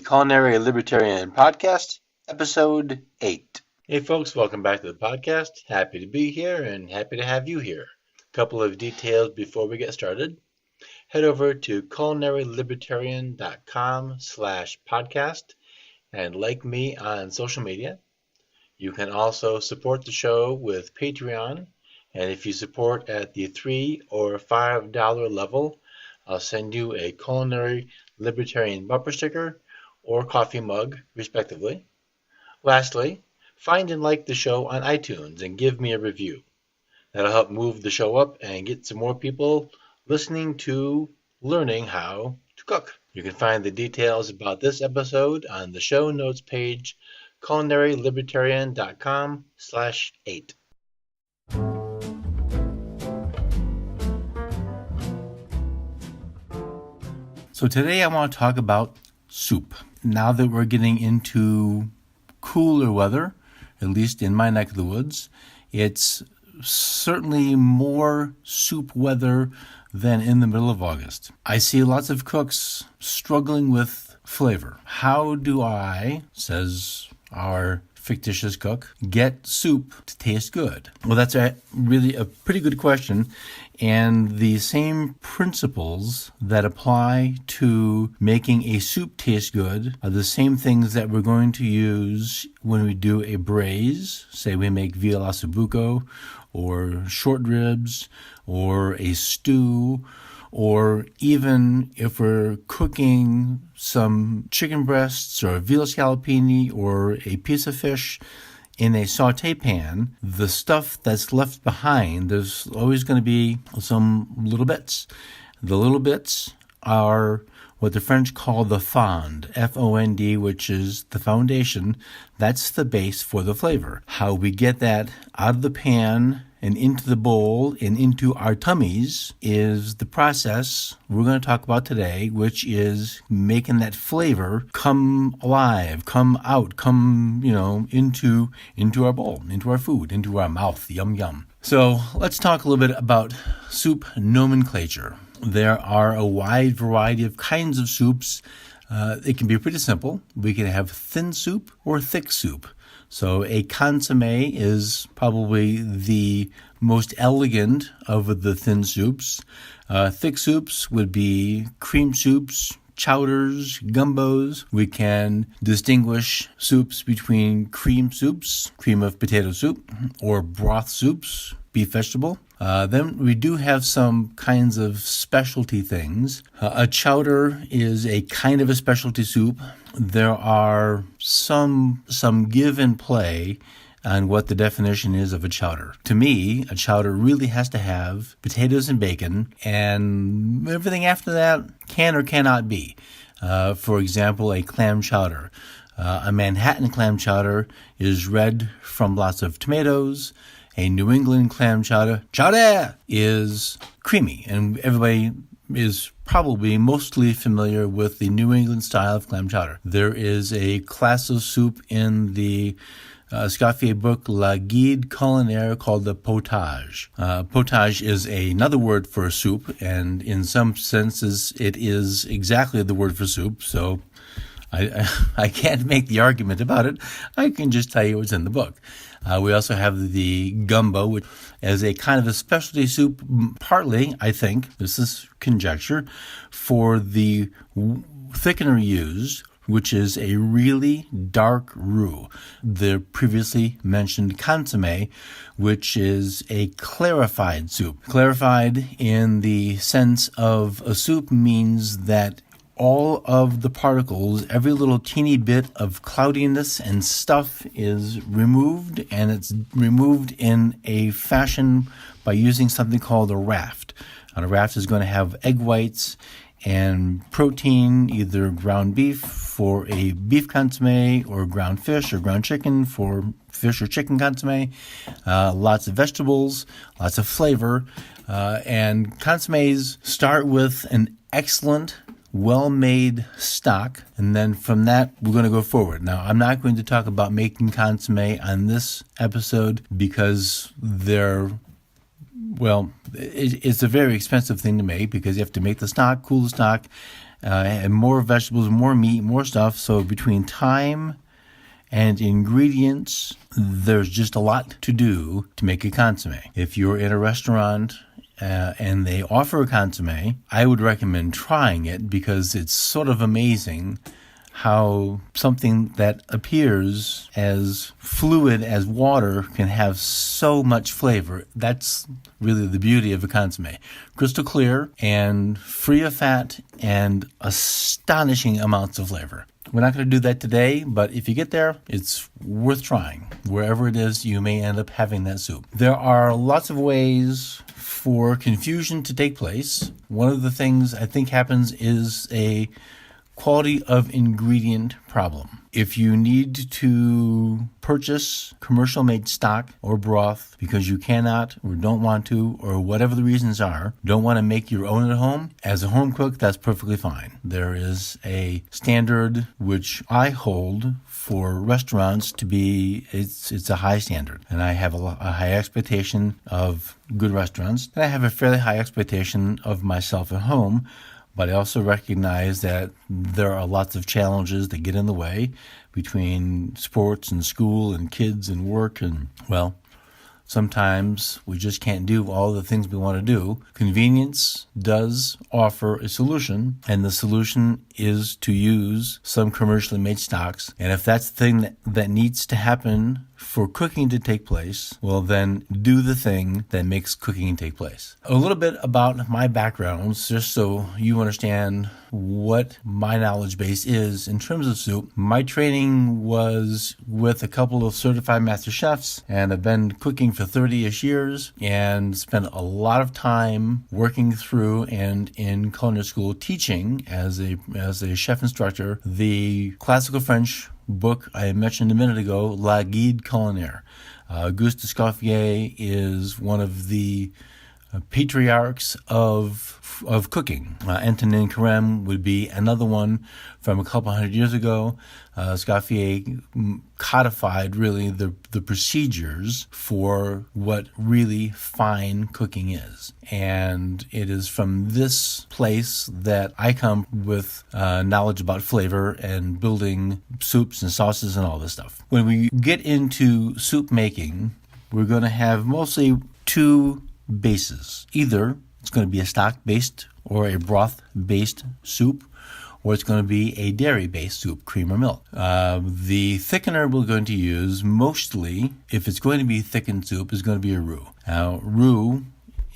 Culinary Libertarian Podcast, Episode 8. Hey folks, welcome back to the podcast. Happy to be here and happy to have you here. A couple of details before we get started. Head over to culinarylibertarian.com/podcast and like me on social media. You can also support the show with Patreon, and if you support at the $3 or $5 level, I'll send you a Culinary Libertarian bumper sticker or coffee mug, respectively. Lastly, find and like the show on iTunes and give me a review. That'll help move the show up and get some more people listening to learning how to cook. You can find the details about this episode on the show notes page, culinarylibertarian.com/8. So today I want to talk about soup. Now that we're getting into cooler weather, at least in my neck of the woods, it's certainly more soup weather than in the middle of August. I see lots of cooks struggling with flavor. How do I, says our fictitious cook, get soup to taste good? Well, that's really a pretty good question. And the same principles that apply to making a soup taste good are the same things that we're going to use when we do a braise. Say we make veal ossobuco, or short ribs, or a stew, or even if we're cooking some chicken breasts or veal scallopini or a piece of fish in a saute pan, the stuff that's left behind, there's always going to be some little bits. The little bits are what the French call the fond, F-O-N-D, which is the foundation. That's the base for the flavor. How we get that out of the pan and into the bowl and into our tummies is the process we're going to talk about today, which is making that flavor come alive, come out, come, into our bowl, into our food, into our mouth. Yum, yum. So let's talk a little bit about soup nomenclature. There are a wide variety of kinds of soups. It can be pretty simple. We can have thin soup or thick soup. So a consommé is probably the most elegant of the thin soups. Thick soups would be cream soups, chowders, gumbos. We can distinguish soups between cream soups, cream of potato soup, or broth soups, beef vegetable. Then we do have some kinds of specialty things. A chowder is a kind of a specialty soup. There are some give and play on what the definition is of a chowder. To me, a chowder really has to have potatoes and bacon, and everything after that can or cannot be. For example, a clam chowder. A Manhattan clam chowder is red from lots of tomatoes. A New England clam chowder is creamy, and everybody is probably mostly familiar with the New England style of clam chowder. There is a class of soup in the Scoffier book La Guide Culinaire called the potage. Potage is another word for soup, and in some senses it is exactly the word for soup, so I can't make the argument about it. I can just tell you what's in the book. We also have the gumbo, which is a kind of a specialty soup, partly, I think, this is conjecture, for the thickener used, which is a really dark roux. The previously mentioned consommé, which is a clarified soup. Clarified in the sense of a soup means that all of the particles, every little teeny bit of cloudiness and stuff is removed, and it's removed in a fashion by using something called a raft. And a raft is going to have egg whites and protein, either ground beef for a beef consommé or ground fish or ground chicken for fish or chicken consommé, lots of vegetables, lots of flavor, and consommés start with an excellent well-made stock, and then from that we're going to go forward. Now, I'm not going to talk about making consommé on this episode because it's a very expensive thing to make because you have to make the stock, cool the stock, and more vegetables, more meat, more stuff. So between time and ingredients, there's just a lot to do to make a consommé. If you're in a restaurant and they offer a consommé, I would recommend trying it because it's sort of amazing how something that appears as fluid as water can have so much flavor. That's really the beauty of a consommé. Crystal clear and free of fat and astonishing amounts of flavor. We're not going to do that today, but if you get there, it's worth trying. Wherever it is, you may end up having that soup. There are lots of ways for confusion to take place. One of the things I think happens is a quality of ingredient problem. If you need to purchase commercial made stock or broth because you cannot or don't want to, or whatever the reasons are, don't want to make your own at home, as a home cook, that's perfectly fine. There is a standard which I hold for restaurants to be, it's a high standard. And I have a high expectation of good restaurants. And I have a fairly high expectation of myself at home. But I also recognize that there are lots of challenges that get in the way between sports and school and kids and work. And, well, sometimes we just can't do all the things we want to do. Convenience does offer a solution, and the solution is to use some commercially made stocks. And if that's the thing that needs to happen for cooking to take place, well, then do the thing that makes cooking take place. A little bit about my background, just so you understand what my knowledge base is in terms of soup. My training was with a couple of certified master chefs, and I've been cooking for 30-ish years and spent a lot of time working through and in culinary school teaching as a chef instructor the classical French book I mentioned a minute ago, La Guide Culinaire. Auguste Escoffier is one of the patriarchs of cooking. Antonin Carême would be another one from a couple hundred years ago. Escoffier codified really the procedures for what really fine cooking is. And it is from this place that I come with knowledge about flavor and building soups and sauces and all this stuff. When we get into soup making, we're going to have mostly two bases. Either it's going to be a stock-based or a broth-based soup, or it's going to be a dairy-based soup, cream or milk. The thickener we're going to use mostly, if it's going to be thickened soup, is going to be a roux. Now, roux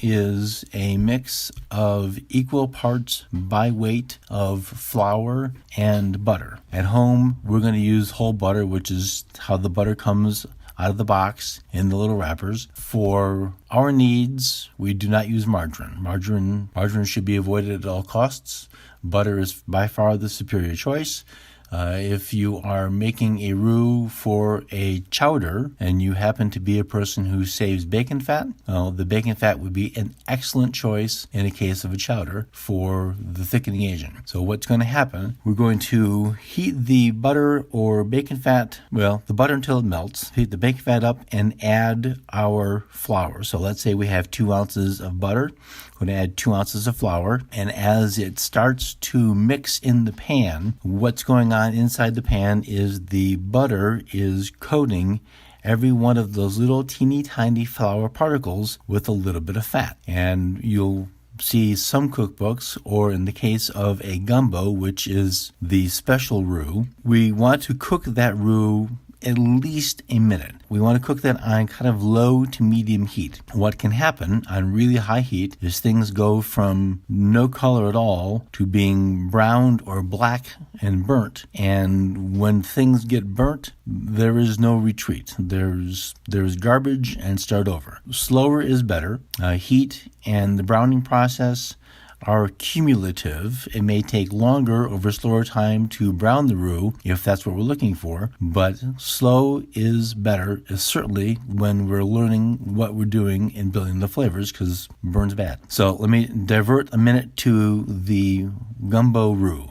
is a mix of equal parts by weight of flour and butter. At home, we're going to use whole butter, which is how the butter comes out of the box in the little wrappers. For our needs, we do not use margarine. Margarine should be avoided at all costs. Butter is by far the superior choice. If you are making a roux for a chowder and you happen to be a person who saves bacon fat, the bacon fat would be an excellent choice in a case of a chowder for the thickening agent. So what's going to happen, we're going to heat the butter or bacon fat, the butter until it melts, heat the bacon fat up and add our flour. So let's say we have 2 ounces of butter. We're going to add 2 ounces of flour, and as it starts to mix in the pan, what's going on inside the pan is the butter is coating every one of those little teeny tiny flour particles with a little bit of fat. And you'll see some cookbooks, or in the case of a gumbo, which is the special roux, we want to cook that roux at least a minute. We want to cook that on kind of low to medium heat. What can happen on really high heat is things go from no color at all to being browned or black and burnt. And when things get burnt, there is no retreat. There's garbage and start over. Slower is better. Heat and the browning process are cumulative. It may take longer over slower time to brown the roux if that's what we're looking for, but slow is better, certainly when we're learning what we're doing in building the flavors, because burn's bad. So let me divert a minute to the gumbo roux.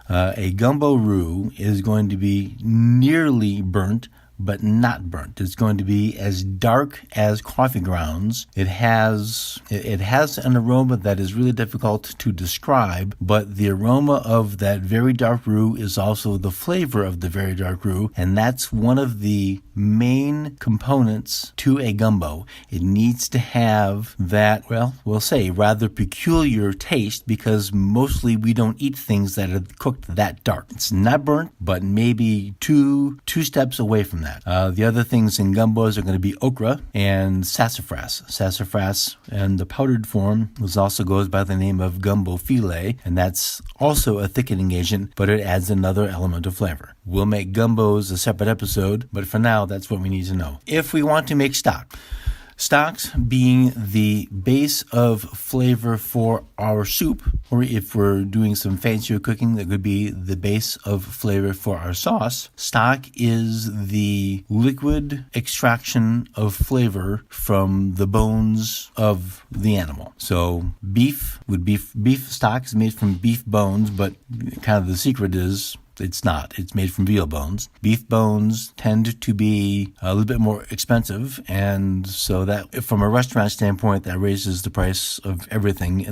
A gumbo roux is going to be nearly burnt but not burnt. It's going to be as dark as coffee grounds. It has an aroma that is really difficult to describe, but the aroma of that very dark roux is also the flavor of the very dark roux, and that's one of the main components to a gumbo. It needs to have that, well, we'll say rather peculiar taste, because mostly we don't eat things that are cooked that dark. It's not burnt, but maybe two steps away from that. The other things in gumbos are going to be okra and sassafras. Sassafras and the powdered form also goes by the name of gumbo filet, and that's also a thickening agent, but it adds another element of flavor. We'll make gumbos a separate episode, but for now, that's what we need to know. If we want to make stock, stocks being the base of flavor for our soup, or if we're doing some fancier cooking, that could be the base of flavor for our sauce. Stock is the liquid extraction of flavor from the bones of the animal. So beef stock is made from beef bones, but kind of the secret is it's not. It's made from veal bones. Beef bones tend to be a little bit more expensive, and so that from a restaurant standpoint, that raises the price of everything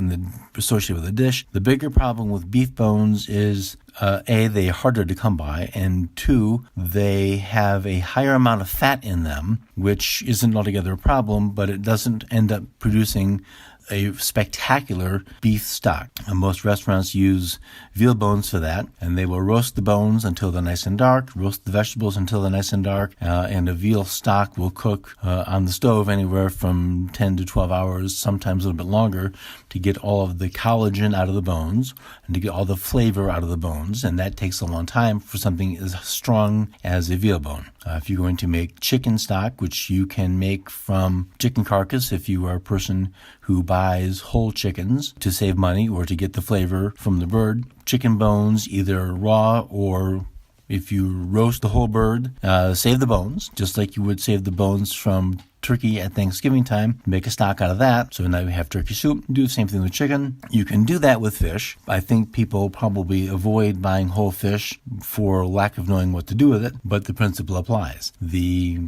associated with the dish. The bigger problem with beef bones is A, they're harder to come by, and two, they have a higher amount of fat in them, which isn't altogether a problem, but it doesn't end up producing a spectacular beef stock. And most restaurants use veal bones for that, and they will roast the bones until they're nice and dark, roast the vegetables until they're nice and dark, and a veal stock will cook on the stove anywhere from 10 to 12 hours, sometimes a little bit longer, to get all of the collagen out of the bones and to get all the flavor out of the bones, and that takes a long time for something as strong as a veal bone. If you're going to make chicken stock, which you can make from chicken carcass if you are a person who buys whole chickens to save money or to get the flavor from the bird, chicken bones, either raw or if you roast the whole bird, save the bones, just like you would save the bones from turkey at Thanksgiving time, make a stock out of that. So now we have turkey soup. Do the same thing with chicken. You can do that with fish. I think people probably avoid buying whole fish for lack of knowing what to do with it, but the principle applies. The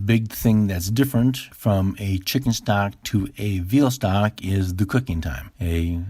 big thing that's different from a chicken stock to a veal stock is the cooking time. A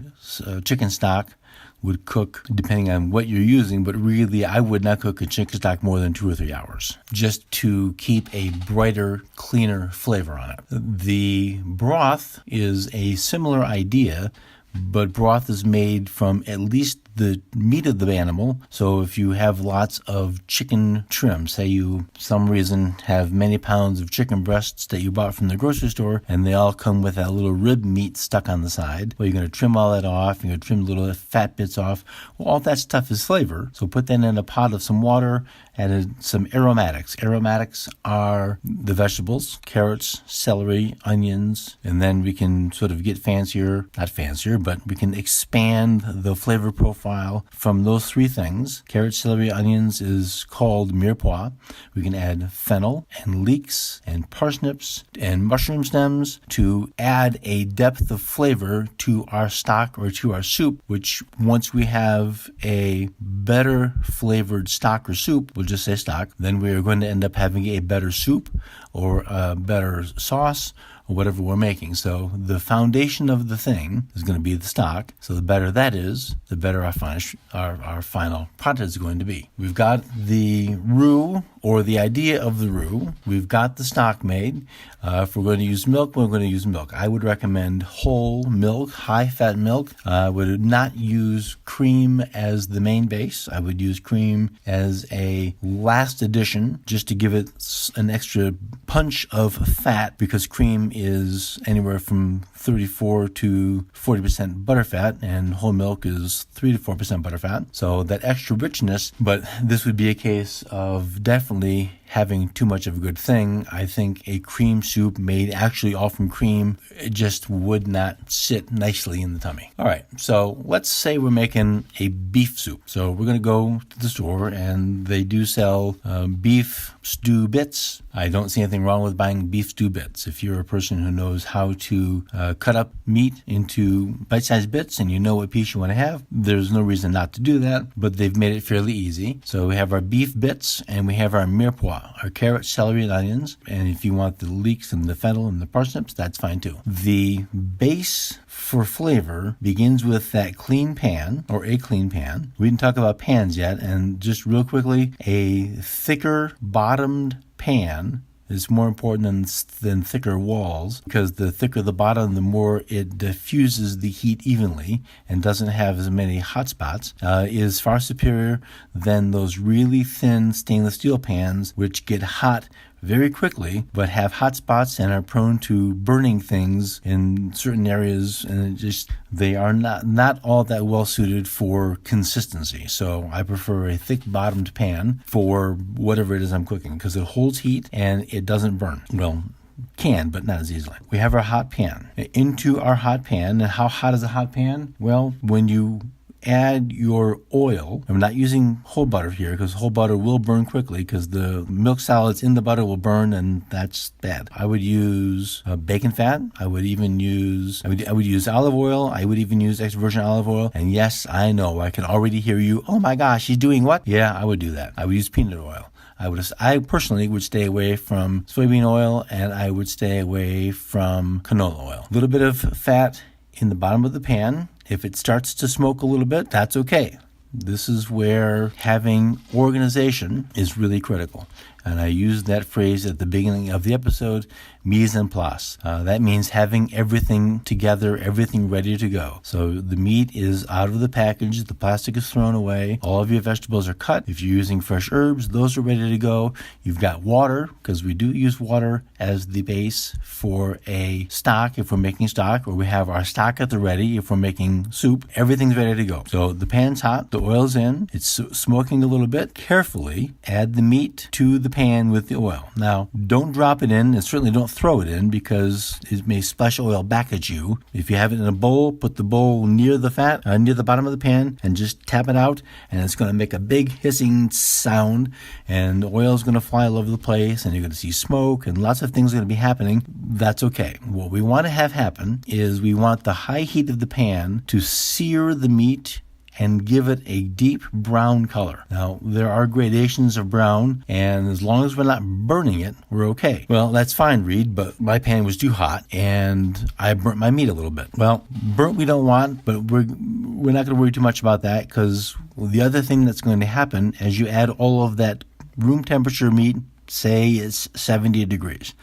chicken stock would cook depending on what you're using, but really I would not cook a chicken stock more than 2 or 3 hours just to keep a brighter, cleaner flavor on it. The broth is a similar idea, but broth is made from at least the meat of the animal. So if you have lots of chicken trim, say you, some reason, have many pounds of chicken breasts that you bought from the grocery store, and they all come with that little rib meat stuck on the side, well, you're going to trim all that off, you're going to trim little fat bits off. Well, all that stuff is flavor. So put that in a pot of some water, add some aromatics. Aromatics are the vegetables, carrots, celery, onions, and then we can sort of get fancier, not fancier, but we can expand the flavor profile from those 3 things. Carrots, celery, onions is called mirepoix. We can add fennel and leeks and parsnips and mushroom stems to add a depth of flavor to our stock or to our soup, which once we have a better flavored stock or soup, we'll just say stock, then we are going to end up having a better soup or a better sauce or whatever we're making. So the foundation of the thing is going to be the stock. So the better that is, the better our final product is going to be. We've got the roux, or the idea of the roux. We've got the stock made. If we're going to use milk, we're going to use milk. I would recommend whole milk, high-fat milk. I would not use cream as the main base. I would use cream as a last addition just to give it an extra punch of fat, because cream is anywhere from 34 to 40% butterfat, and whole milk is 3 to 4% butterfat. So that extra richness, but this would be a case of definitely having too much of a good thing. I think a cream soup made actually all from cream, it just would not sit nicely in the tummy. All right, so let's say we're making a beef soup. So we're going to go to the store, and they do sell beef stew bits. I don't see anything wrong with buying beef stew bits. If you're a person who knows how to cut up meat into bite-sized bits and you know what piece you want to have, there's no reason not to do that, but they've made it fairly easy. So we have our beef bits and we have our mirepoix. our carrots, celery, and onions. And if you want the leeks and the fennel and the parsnips, that's fine too. The base for flavor begins with that clean pan, or a clean pan. We didn't talk about pans yet, and just real quickly, a thicker bottomed pan is more important than thicker walls, because the thicker the bottom, the more it diffuses the heat evenly and doesn't have as many hot spots, is far superior than those really thin stainless steel pans, which get hot very quickly, but have hot spots and are prone to burning things in certain areas, and they are not all that well suited for consistency. So I prefer a thick bottomed pan for whatever it is I'm cooking, because it holds heat and it doesn't burn. Well, can, but not as easily. We have our hot pan. Into our hot pan, and how hot is a hot pan? Well, when you add your oil. I'm not using whole butter here, because whole butter will burn quickly, because the milk solids in the butter will burn, and that's bad. I would use bacon fat. I would use olive oil. I would even use extra virgin olive oil. And yes, I know, I can already hear you. Oh my gosh, he's doing what? Yeah, I would do that. I would use peanut oil. I personally would stay away from soybean oil, and I would stay away from canola oil. A little bit of fat in the bottom of the pan. If it starts to smoke a little bit, that's okay. This is where having organization is really critical. And I used that phrase at the beginning of the episode, mise en place. That means having everything together, everything ready to go. So the meat is out of the package, the plastic is thrown away, all of your vegetables are cut. If you're using fresh herbs, those are ready to go. You've got water, because we do use water as the base for a stock if we're making stock, or we have our stock at the ready if we're making soup. Everything's ready to go. So the pan's hot, the oil's in, it's smoking a little bit. Carefully add the meat to the pan with the oil. Now, don't drop it in, and certainly don't throw it in, because it may splash oil back at you. If you have it in a bowl, put the bowl near the bottom of the pan, and just tap it out, and it's going to make a big hissing sound, and the oil is going to fly all over the place, and you're going to see smoke, and lots of things are going to be happening. That's okay. What we want to have happen is we want the high heat of the pan to sear the meat and give it a deep brown color. Now, there are gradations of brown, and as long as we're not burning it, we're okay. Well, that's fine, Reed, but my pan was too hot, and I burnt my meat a little bit. Well, burnt we don't want, but we're not going to worry too much about that, because the other thing that's going to happen as you add all of that room temperature meat, say it's 70 degrees,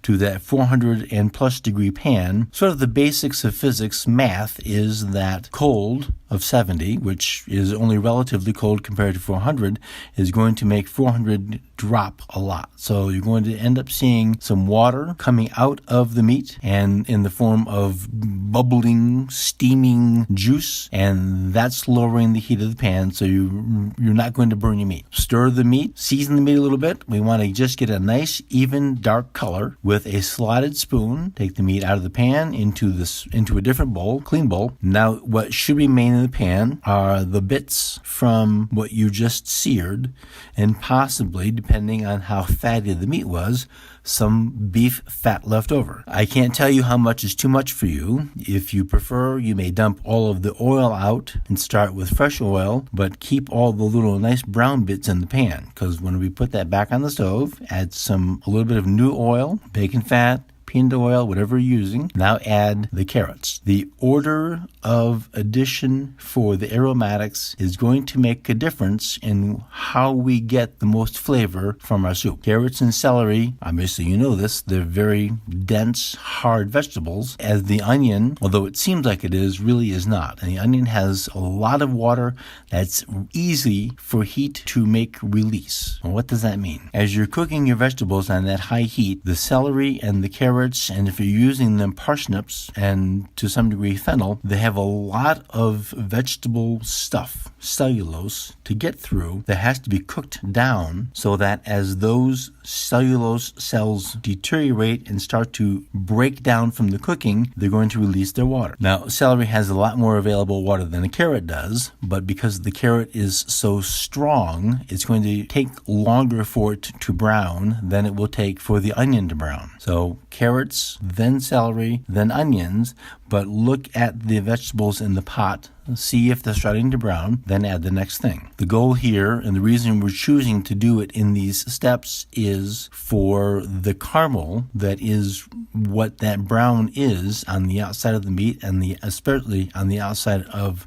to that 400 and plus degree pan, sort of the basics of physics, math, is that cold of 70, which is only relatively cold compared to 400, is going to make 400 drop a lot. So you're going to end up seeing some water coming out of the meat, and in the form of bubbling, steaming juice, and that's lowering the heat of the pan, so you're not going to burn your meat. Stir the meat, season the meat a little bit. We want to just get a nice, even, dark color. With a slotted spoon, take the meat out of the pan into a different bowl, clean bowl. Now, what should remain in the pan are the bits from what you just seared, and possibly, depending on how fatty the meat was, some beef fat left over. I can't tell you how much is too much for you. If you prefer, you may dump all of the oil out and start with fresh oil, but keep all the little nice brown bits in the pan, because when we put that back on the stove, add a little bit of new oil, bacon fat, peanut oil, whatever you're using. Now add the carrots. The order of addition for the aromatics is going to make a difference in how we get the most flavor from our soup. Carrots and celery, obviously you know this, they're very dense, hard vegetables, as the onion, although it seems like it is, really is not. And the onion has a lot of water that's easy for heat to make release. Well, what does that mean? As you're cooking your vegetables on that high heat, the celery and the carrots, and if you're using them, parsnips and to some degree fennel, they have a lot of vegetable stuff, cellulose, to get through that has to be cooked down, so that as those cellulose cells deteriorate and start to break down from the cooking, they're going to release their water. Now, celery has a lot more available water than a carrot does, but because the carrot is so strong, it's going to take longer for it to brown than it will take for the onion to brown. So carrots, then celery, then onions, but look at the vegetables in the pot see if they're starting to brown, then add the next thing. The goal here, and the reason we're choosing to do it in these steps, is for the caramel that is what that brown is on the outside of the meat, and especially on the outside of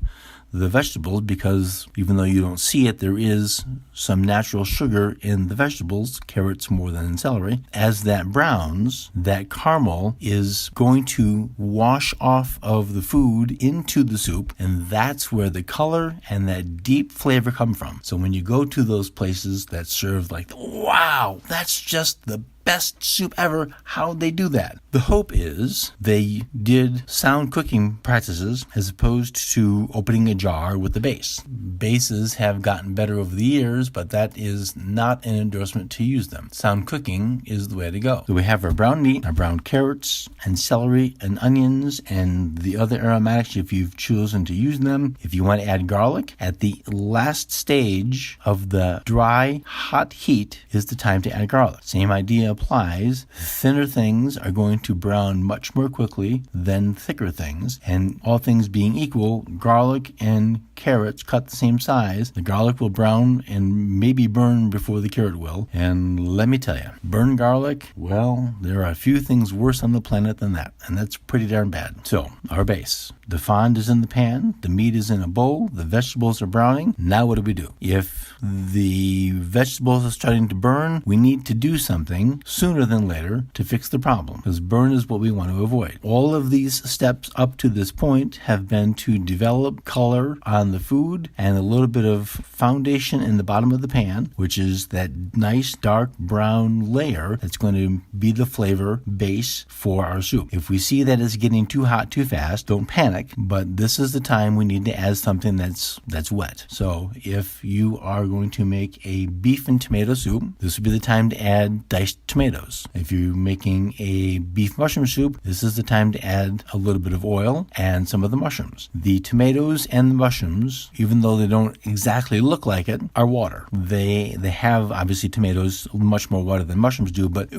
the vegetables, because even though you don't see it, there is some natural sugar in the vegetables, carrots more than in celery. As that browns, that caramel is going to wash off of the food into the soup, and that's where the color and that deep flavor come from. So when you go to those places that serve like, wow, that's just the best soup ever, how'd they do that? The hope is they did sound cooking practices as opposed to opening a jar with the base. Bases have gotten better over the years, but that is not an endorsement to use them. Sound cooking is the way to go. So we have our brown meat, our brown carrots, and celery, and onions, and the other aromatics if you've chosen to use them. If you want to add garlic, at the last stage of the dry, hot heat is the time to add garlic. Same idea applies. Thinner things are going to brown much more quickly than thicker things, and all things being equal, garlic and carrots cut the same size, the garlic will brown and maybe burn before the carrot will. And let me tell you, burn garlic, well, there are a few things worse on the planet than that, and that's pretty darn bad. So, our base. The fond is in the pan, the meat is in a bowl, the vegetables are browning. Now what do? If the vegetables are starting to burn, we need to do something sooner than later to fix the problem, because burn is what we want to avoid. All of these steps up to this point have been to develop color on the food and a little bit of foundation in the bottom of the pan, which is that nice dark brown layer that's going to be the flavor base for our soup. If we see that it's getting too hot too fast, don't panic, but this is the time we need to add something that's wet. So if you are going to make a beef and tomato soup, this would be the time to add diced tomatoes. If you're making a beef mushroom soup, this is the time to add a little bit of oil and some of the mushrooms. The tomatoes and the mushrooms, even though they don't exactly look like it, are water. They have, obviously, tomatoes much more water than mushrooms do, but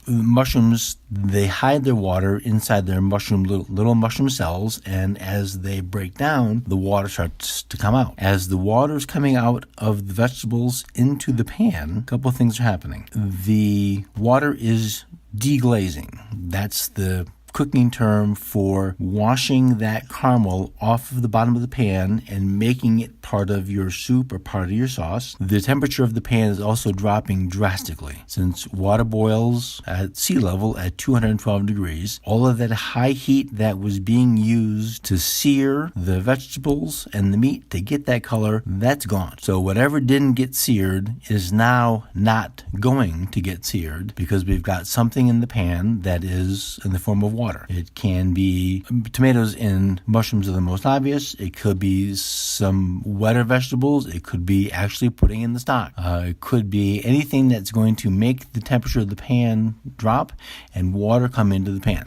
mushrooms, they hide their water inside their mushroom little mushroom cells, and as they break down, the water starts to come out. As the water is coming out of the vegetables into the pan, a couple of things are happening. The water is deglazing. That's the cooking term for washing that caramel off of the bottom of the pan and making it part of your soup or part of your sauce. The temperature of the pan is also dropping drastically. Since water boils at sea level at 212 degrees, all of that high heat that was being used to sear the vegetables and the meat to get that color, that's gone. So whatever didn't get seared is now not going to get seared because we've got something in the pan that is in the form of water. It can be tomatoes and mushrooms are the most obvious. It could be some wetter vegetables. It could be actually putting in the stock. It could be anything that's going to make the temperature of the pan drop and water come into the pan.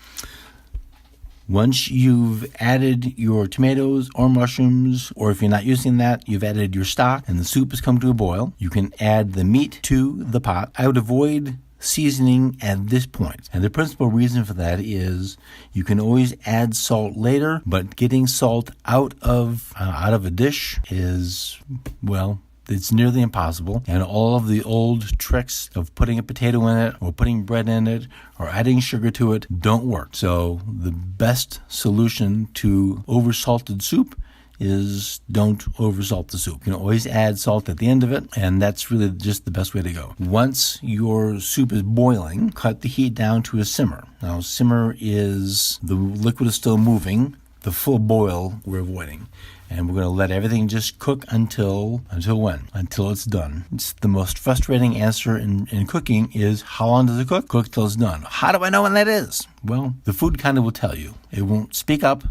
Once you've added your tomatoes or mushrooms, or if you're not using that, you've added your stock and the soup has come to a boil, you can add the meat to the pot. I would avoid seasoning at this point. And the principal reason for that is you can always add salt later, but getting salt out of a dish is, well, it's nearly impossible. And all of the old tricks of putting a potato in it or putting bread in it or adding sugar to it don't work. So the best solution to oversalted soup is don't oversalt the soup. You can always add salt at the end of it, and that's really just the best way to go. Once your soup is boiling, cut the heat down to a simmer. Now, simmer is the liquid is still moving. The full boil we're avoiding. And we're going to let everything just cook until when? Until it's done. It's the most frustrating answer in cooking is how long does it cook? Cook till it's done. How do I know when that is? Well, the food kind of will tell you. It won't speak up.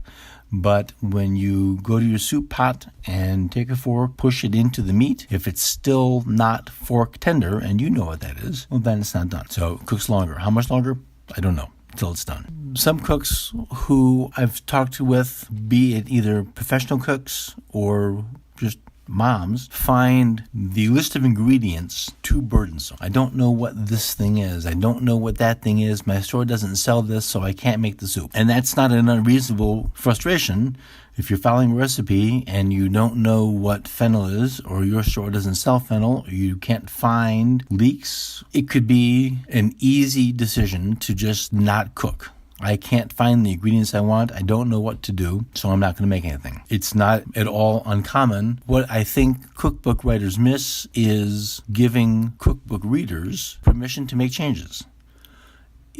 But when you go to your soup pot and take a fork, push it into the meat, if it's still not fork tender, and you know what that is, well, then it's not done. So it cooks longer. How much longer? I don't know. Until it's done. Some cooks who I've talked with, be it either professional cooks or just moms find the list of ingredients too burdensome. I don't know what this thing is. I don't know what that thing is. My store doesn't sell this, so I can't make the soup. And that's not an unreasonable frustration. If you're following a recipe and you don't know what fennel is, or your store doesn't sell fennel, or you can't find leeks, it could be an easy decision to just not cook. I can't find the ingredients I want. I don't know what to do, so I'm not going to make anything. It's not at all uncommon. What I think cookbook writers miss is giving cookbook readers permission to make changes.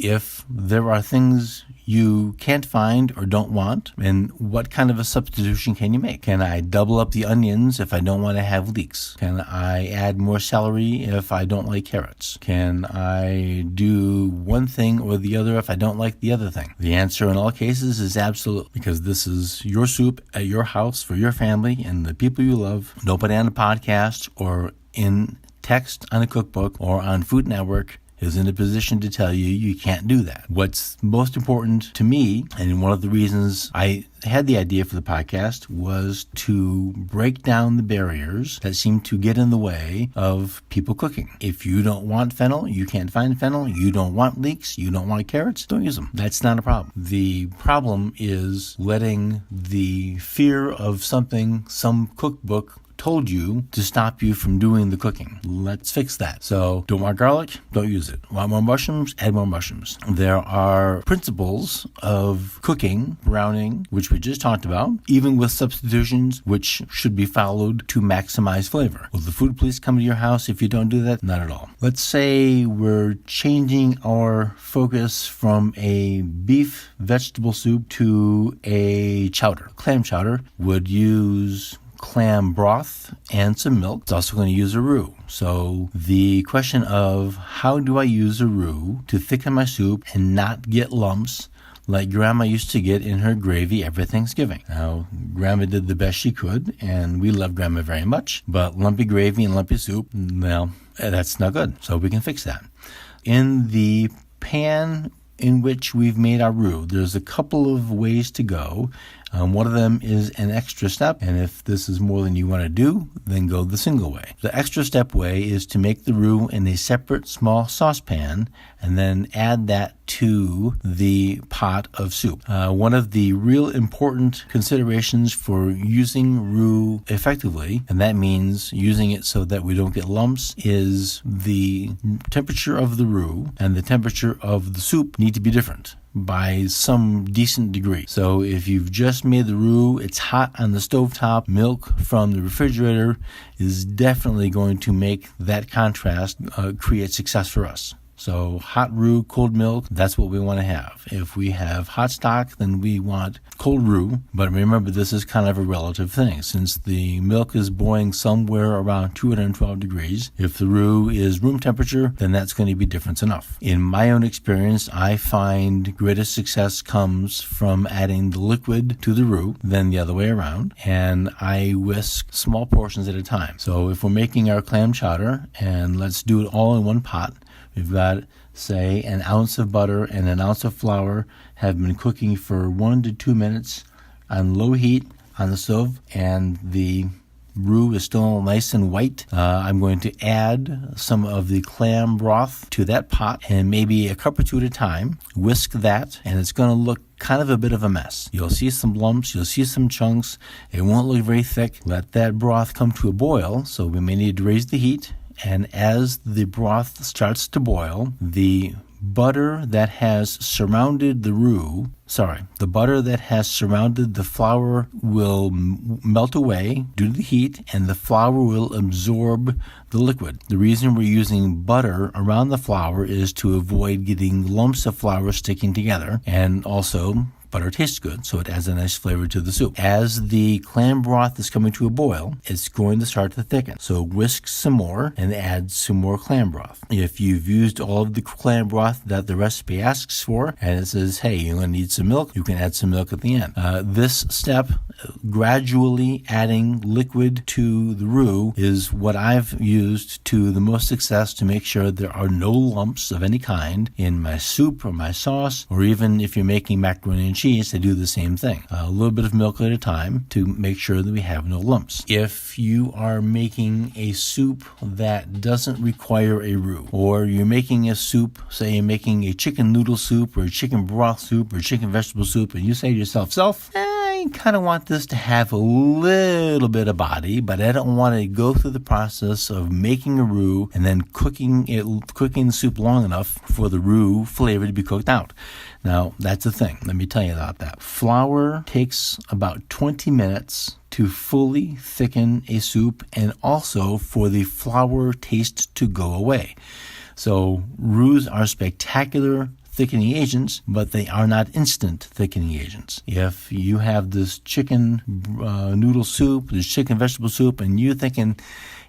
If there are things you can't find or don't want, and what kind of a substitution can you make? Can I double up the onions if I don't want to have leeks? Can I add more celery if I don't like carrots? Can I do one thing or the other if I don't like the other thing? The answer in all cases is absolutely, because this is your soup at your house for your family and the people you love. Nobody on a podcast or in text on a cookbook or on Food Network is in a position to tell you you can't do that. What's most important to me, and one of the reasons I had the idea for the podcast, was to break down the barriers that seem to get in the way of people cooking. If you don't want fennel, you can't find fennel, you don't want leeks, you don't want carrots, don't use them. That's not a problem. The problem is letting the fear of something some cookbook told you to stop you from doing the cooking. Let's fix that. So, don't want garlic? Don't use it. Want more mushrooms? Add more mushrooms. There are principles of cooking, browning, which we just talked about, even with substitutions, which should be followed to maximize flavor. Will the food police come to your house if you don't do that? Not at all. Let's say we're changing our focus from a beef vegetable soup to a chowder. Clam chowder would use clam broth and some milk. It's also going to use a roux. So the question of how do I use a roux to thicken my soup and not get lumps like Grandma used to get in her gravy every Thanksgiving. Now, Grandma did the best she could, and we love Grandma very much, but lumpy gravy and lumpy soup, well, that's not good. So we can fix that. In the pan in which we've made our roux, there's a couple of ways to go. One of them is an extra step, and if this is more than you want to do, then go the single way. The extra step way is to make the roux in a separate small saucepan and then add that to the pot of soup. One of the real important considerations for using roux effectively, and that means using it so that we don't get lumps, is the temperature of the roux and the temperature of the soup need to be different by some decent degree. So if you've just made the roux, it's hot on the stovetop, milk from the refrigerator is definitely going to make that contrast create success for us. So hot roux, cold milk, that's what we want to have. If we have hot stock, then we want cold roux. But remember, this is kind of a relative thing. Since the milk is boiling somewhere around 212 degrees, if the roux is room temperature, then that's going to be difference enough. In my own experience, I find greatest success comes from adding the liquid to the roux than the other way around. And I whisk small portions at a time. So if we're making our clam chowder, and let's do it all in one pot, we've got, say, an ounce of butter and an ounce of flour have been cooking for 1 to 2 minutes on low heat on the stove, and the roux is still nice and white. I'm going to add some of the clam broth to that pot, and maybe a cup or two at a time. Whisk that, and it's going to look kind of a bit of a mess. You'll see some lumps, you'll see some chunks. It won't look very thick. Let that broth come to a boil, so we may need to raise the heat. And as the broth starts to boil, the butter that has surrounded the flour will melt away due to the heat, and the flour will absorb the liquid. The reason we're using butter around the flour is to avoid getting lumps of flour sticking together, and also butter tastes good, so it adds a nice flavor to the soup. As the clam broth is coming to a boil, it's going to start to thicken. So whisk some more and add some more clam broth. If you've used all of the clam broth that the recipe asks for, and it says, hey, you're going to need some milk, you can add some milk at the end. This step gradually adding liquid to the roux is what I've used to the most success to make sure there are no lumps of any kind in my soup or my sauce, or even if you're making macaroni and cheese, they do the same thing. A little bit of milk at a time to make sure that we have no lumps. If you are making a soup that doesn't require a roux, or you're making a soup, say you're making a chicken noodle soup or a chicken broth soup or chicken vegetable soup, and you say to yourself, I kind of want this to have a little bit of body, but I don't want to go through the process of making a roux and then cooking the soup long enough for the roux flavor to be cooked out. Now, that's the thing. Let me tell you about that. Flour takes about 20 minutes to fully thicken a soup and also for the flour taste to go away. So roux are spectacular thickening agents, but they are not instant thickening agents. If you have this chicken noodle soup, this chicken vegetable soup, and you're thinking,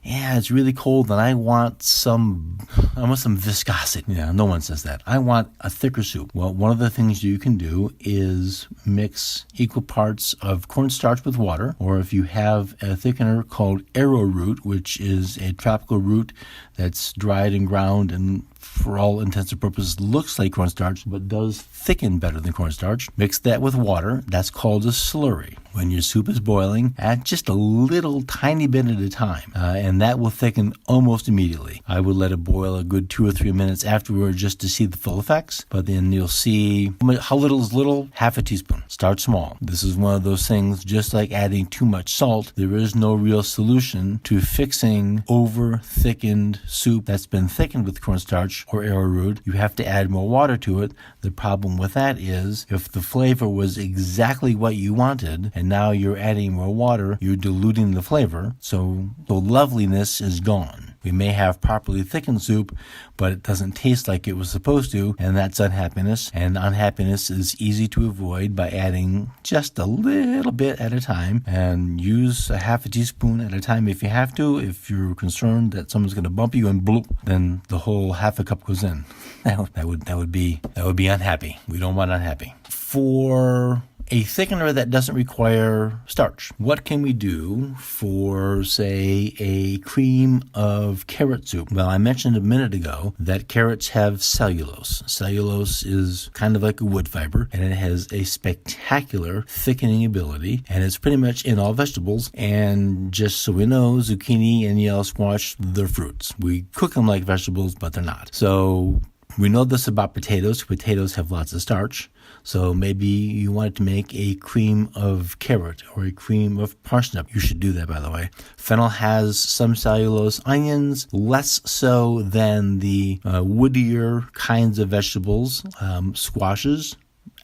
it's really cold and I want some viscosity. Yeah, no one says that. I want a thicker soup. Well, one of the things you can do is mix equal parts of cornstarch with water, or if you have a thickener called arrowroot, which is a tropical root that's dried and ground and for all intents and purposes looks like cornstarch, but does thicken better than cornstarch. Mix that with water. That's called a slurry. When your soup is boiling, add just a little tiny bit at a time, and that will thicken almost immediately. I would let it boil a good 2 or 3 minutes afterward just to see the full effects, but then you'll see how little is little, half a teaspoon. Start small. This is one of those things, just like adding too much salt, there is no real solution to fixing over-thickened soup that's been thickened with cornstarch or arrowroot. You have to add more water to it. The problem with that is if the flavor was exactly what you wanted, and now you're adding more water, you're diluting the flavor, so the loveliness is gone. We may have properly thickened soup, but it doesn't taste like it was supposed to, and that's unhappiness. And unhappiness is easy to avoid by adding just a little bit at a time, and use a half a teaspoon at a time if you have to. If you're concerned that someone's going to bump you and bloop, then the whole half a cup goes in. That would be unhappy. We don't want unhappy. For a thickener that doesn't require starch, what can we do for, say, a cream of carrot soup? Well, I mentioned a minute ago that carrots have cellulose. Cellulose is kind of like a wood fiber, and it has a spectacular thickening ability, and it's pretty much in all vegetables. And just so we know, zucchini and yellow squash, they're fruits. We cook them like vegetables, but they're not. So we know this about potatoes. Potatoes have lots of starch. So maybe you wanted to make a cream of carrot or a cream of parsnip. You should do that, by the way. Fennel has some cellulose. Onions, less so than the woodier kinds of vegetables. Squashes,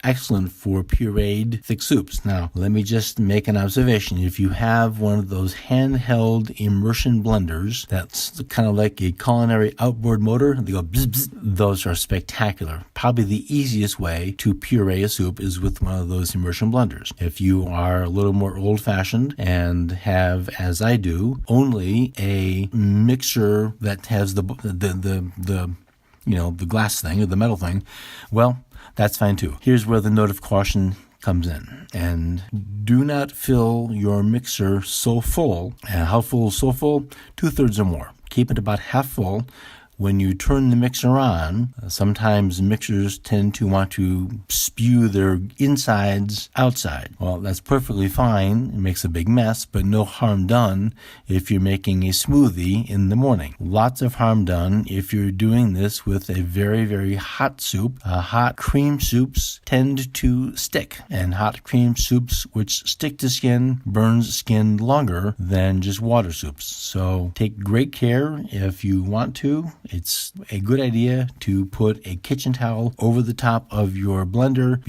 excellent for pureed thick soups. Now, let me just make an observation. If you have one of those handheld immersion blenders, that's kind of like a culinary outboard motor, they go bzz, bzz, those are spectacular. Probably the easiest way to puree a soup is with one of those immersion blenders. If you are a little more old-fashioned and have, as I do, only a mixer that has the glass thing or the metal thing, well, that's fine too. Here's where the note of caution comes in. And do not fill your mixer so full. And how full is so full? 2/3 or more. Keep it about half full. When you turn the mixer on, sometimes mixers tend to want to spew their insides outside. Well, that's perfectly fine. It makes a big mess, but no harm done if you're making a smoothie in the morning. Lots of harm done if you're doing this with a very, very hot soup. Hot cream soups tend to stick, and hot cream soups which stick to skin burns skin longer than just water soups. So take great care if you want to. It's a good idea to put a kitchen towel over the top of your blender blender,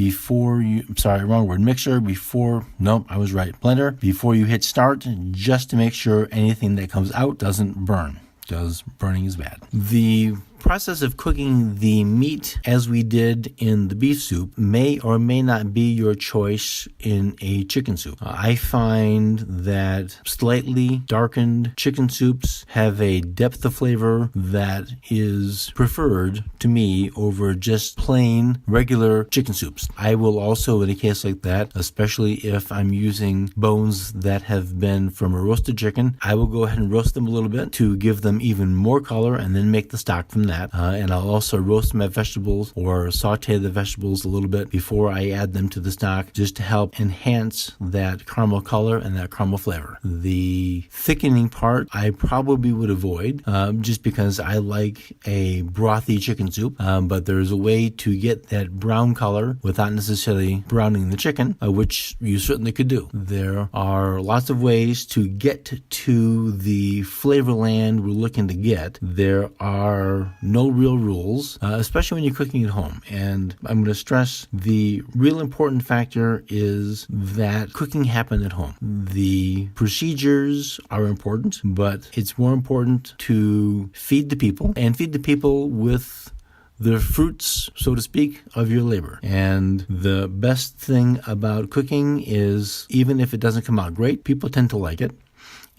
before you hit start, just to make sure anything that comes out doesn't burn, because burning is bad. The process of cooking the meat as we did in the beef soup may or may not be your choice in a chicken soup. I find that slightly darkened chicken soups have a depth of flavor that is preferred to me over just plain regular chicken soups. I will also, in a case like that, especially if I'm using bones that have been from a roasted chicken, I will go ahead and roast them a little bit to give them even more color and then make the stock from that. And I'll also roast my vegetables or saute the vegetables a little bit before I add them to the stock, just to help enhance that caramel color and that caramel flavor. The thickening part I probably would avoid just because I like a brothy chicken soup, but there's a way to get that brown color without necessarily browning the chicken, which you certainly could do. There are lots of ways to get to the flavor land we're looking to get. There are no real rules, especially when you're cooking at home. And I'm going to stress the real important factor is that cooking happened at home. The procedures are important, but it's more important to feed the people and feed the people with the fruits, so to speak, of your labor. And the best thing about cooking is, even if it doesn't come out great, people tend to like it.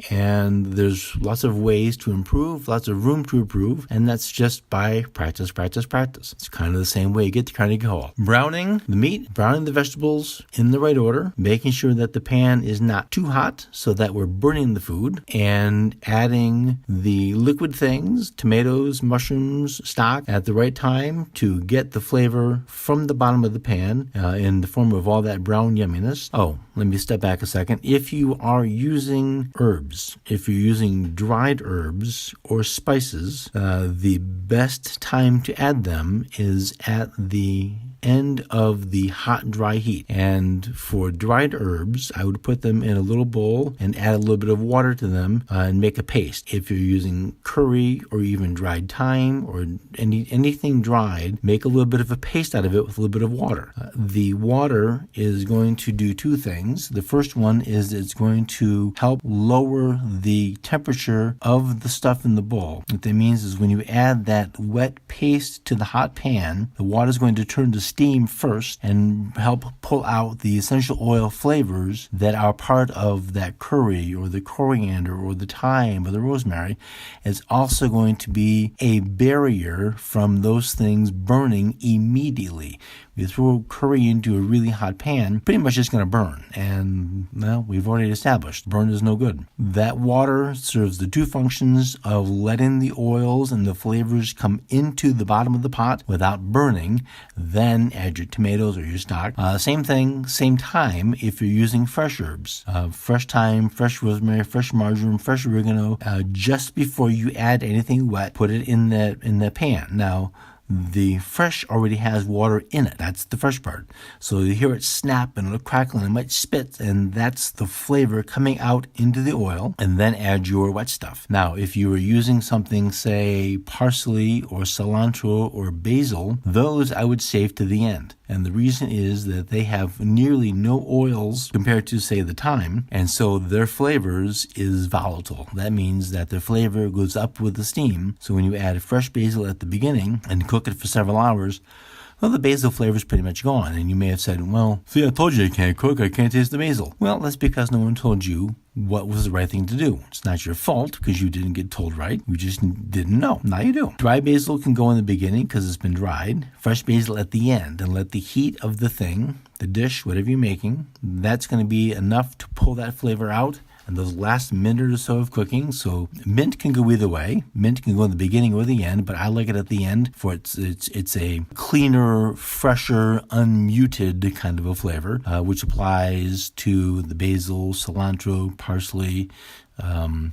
And there's lots of ways to improve, lots of room to improve, and that's just by practice, practice, practice. It's kind of the same way you get to Carnegie Hall. Browning the meat, browning the vegetables in the right order, making sure that the pan is not too hot so that we're burning the food, and adding the liquid things, tomatoes, mushrooms, stock, at the right time to get the flavor from the bottom of the pan in the form of all that brown yumminess. Oh, let me step back a second. If you are using herbs, if you're using dried herbs or spices, the best time to add them is at the end of the hot, dry heat. And for dried herbs, I would put them in a little bowl and add a little bit of water to them and make a paste. If you're using curry or even dried thyme or anything dried, make a little bit of a paste out of it with a little bit of water. The water is going to do two things. The first one is it's going to help lower the temperature of the stuff in the bowl. What that means is when you add that wet paste to the hot pan, the water is going to turn to steam first and help pull out the essential oil flavors that are part of that curry or the coriander or the thyme or the rosemary. It's also going to be a barrier from those things burning immediately. You throw curry into a really hot pan, pretty much it's going to burn. And, well, we've already established burn is no good. That water serves the two functions of letting the oils and the flavors come into the bottom of the pot without burning. Then add your tomatoes or your stock. Same thing, same time if you're using fresh herbs. Fresh thyme, fresh rosemary, fresh marjoram, fresh oregano. Just before you add anything wet, put it in the pan. Now, the fresh already has water in it. That's the fresh part. So you hear it snap and it'll crackle and it might spit, and that's the flavor coming out into the oil, and then add your wet stuff. Now, if you were using something, say, parsley or cilantro or basil, those I would save to the end. And the reason is that they have nearly no oils compared to, say, the thyme, and so their flavors is volatile. That means that the flavor goes up with the steam. So when you add fresh basil at the beginning and cook it for several hours, well, the basil flavor is pretty much gone. And you may have said, well, see, I told you I can't cook, I can't taste the basil. Well, that's because no one told you what was the right thing to do. It's not your fault because you didn't get told right. You just didn't know. Now you do. Dry basil can go in the beginning because it's been dried. Fresh basil at the end, and let the heat of the thing, the dish, whatever you're making, that's going to be enough to pull that flavor out. And those last minute or so of cooking, so mint can go either way. Mint can go in the beginning or the end, but I like it at the end for it's a cleaner, fresher, unmuted kind of a flavor, which applies to the basil, cilantro, parsley.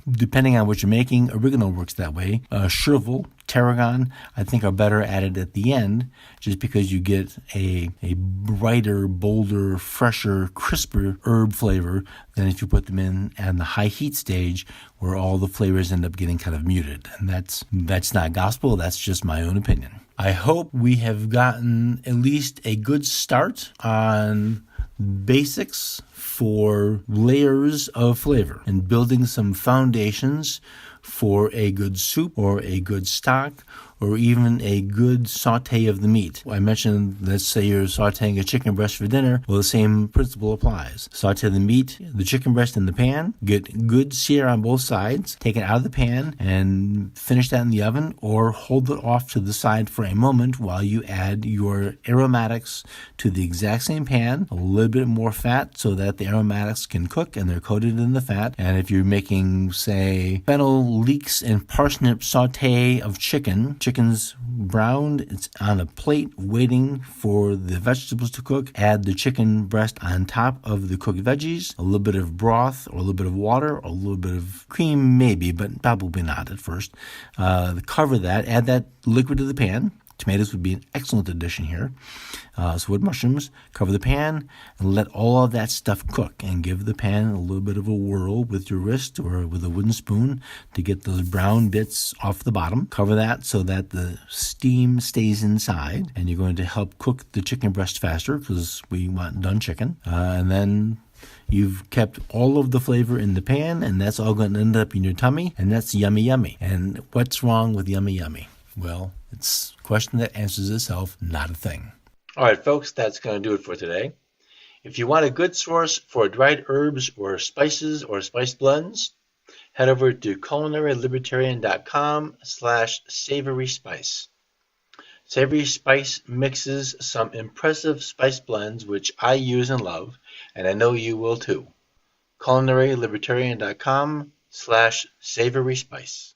Depending on what you're making, oregano works that way. Chervil, tarragon, I think are better added at the end, just because you get a brighter, bolder, fresher, crisper herb flavor than if you put them in at the high heat stage, where all the flavors end up getting kind of muted. And that's not gospel. That's just my own opinion. I hope we have gotten at least a good start on basics for layers of flavor and building some foundations for a good soup or a good stock or even a good saute of the meat. I mentioned, let's say you're sauteing a chicken breast for dinner. Well, the same principle applies. Saute the meat, the chicken breast in the pan, get good sear on both sides, take it out of the pan and finish that in the oven, or hold it off to the side for a moment while you add your aromatics to the exact same pan, a little bit more fat so that the aromatics can cook and they're coated in the fat. And if you're making, say, fennel leeks and parsnip saute of chicken's browned, it's on a plate waiting for the vegetables to cook. Add the chicken breast on top of the cooked veggies, a little bit of broth or a little bit of water or a little bit of cream maybe, but probably not at first. Cover that, add that liquid to the pan. Tomatoes would be an excellent addition here. So would mushrooms. Cover the pan and let all of that stuff cook and give the pan a little bit of a whirl with your wrist or with a wooden spoon to get those brown bits off the bottom. Cover that so that the steam stays inside, and you're going to help cook the chicken breast faster because we want done chicken. And then you've kept all of the flavor in the pan, and that's all going to end up in your tummy, and that's yummy, yummy. And what's wrong with yummy, yummy? Well, it's a question that answers itself, not a thing. All right, folks, that's going to do it for today. If you want a good source for dried herbs or spices or spice blends, head over to culinarylibertarian.com/savory spice. Savory Spice mixes some impressive spice blends which I use and love, and I know you will too. culinarylibertarian.com/savory spice.